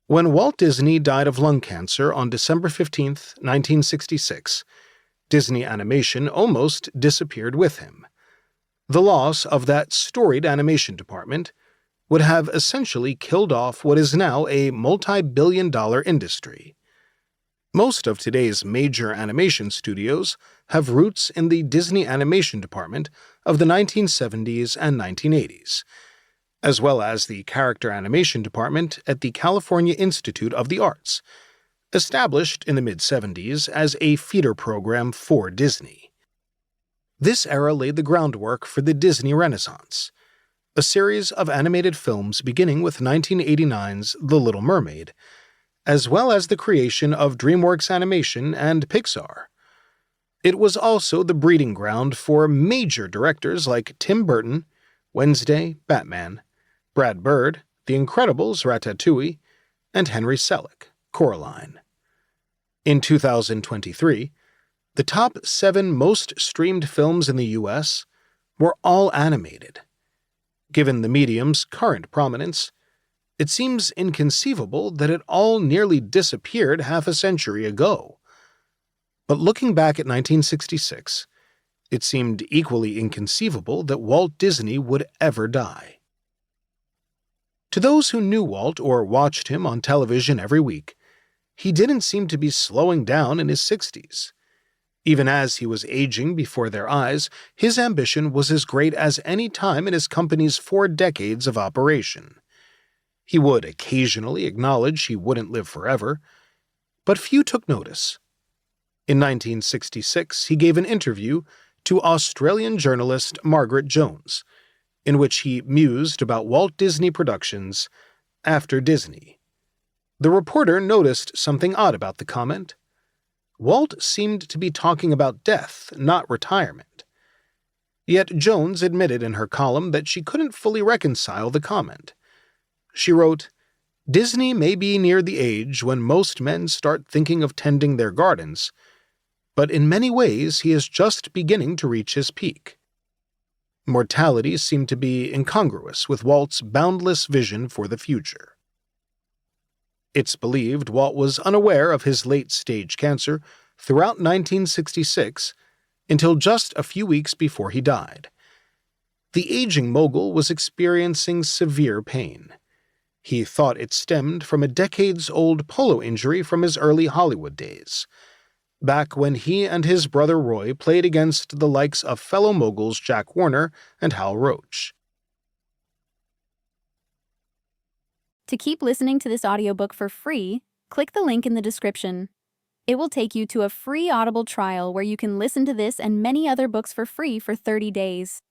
When Walt Disney died of lung cancer on December 15, 1966, Disney Animation almost disappeared with him. The loss of that storied animation department would have essentially killed off what is now a multi-billion-dollar industry. Most of today's major animation studios have roots in the Disney Animation department of the 1970s and 1980s, as well as the character animation department at the California Institute of the Arts, established in the mid-70s as a feeder program for Disney. This era laid the groundwork for the Disney Renaissance, a series of animated films beginning with 1989's The Little Mermaid, as well as the creation of DreamWorks Animation and Pixar. It was also the breeding ground for major directors like Tim Burton, Wednesday, Batman, Brad Bird, The Incredibles, Ratatouille, and Henry Selick, Coraline. In 2023, the top 7 most streamed films in the U.S. were all animated. Given the medium's current prominence, it seems inconceivable that it all nearly disappeared half a century ago. But looking back at 1966, it seemed equally inconceivable that Walt Disney would ever die. To those who knew Walt or watched him on television every week, he didn't seem to be slowing down in his 60s. Even as he was aging before their eyes, his ambition was as great as any time in his company's 4 decades of operation. He would occasionally acknowledge he wouldn't live forever, but few took notice. In 1966, he gave an interview to Australian journalist Margaret Jones, in which he mused about Walt Disney Productions after Disney. The reporter noticed something odd about the comment. Walt seemed to be talking about death, not retirement. Yet Jones admitted in her column that she couldn't fully reconcile the comment. She wrote, "Disney may be near the age when most men start thinking of tending their gardens, but in many ways he is just beginning to reach his peak." Mortality seemed to be incongruous with Walt's boundless vision for the future. It's believed Walt was unaware of his late-stage cancer throughout 1966 until just a few weeks before he died. The aging mogul was experiencing severe pain. He thought it stemmed from a decades-old polo injury from his early Hollywood days, back when he and his brother Roy played against the likes of fellow moguls Jack Warner and Hal Roach. To keep listening to this audiobook for free, click the link in the description. It will take you to a free Audible trial where you can listen to this and many other books for free for 30 days.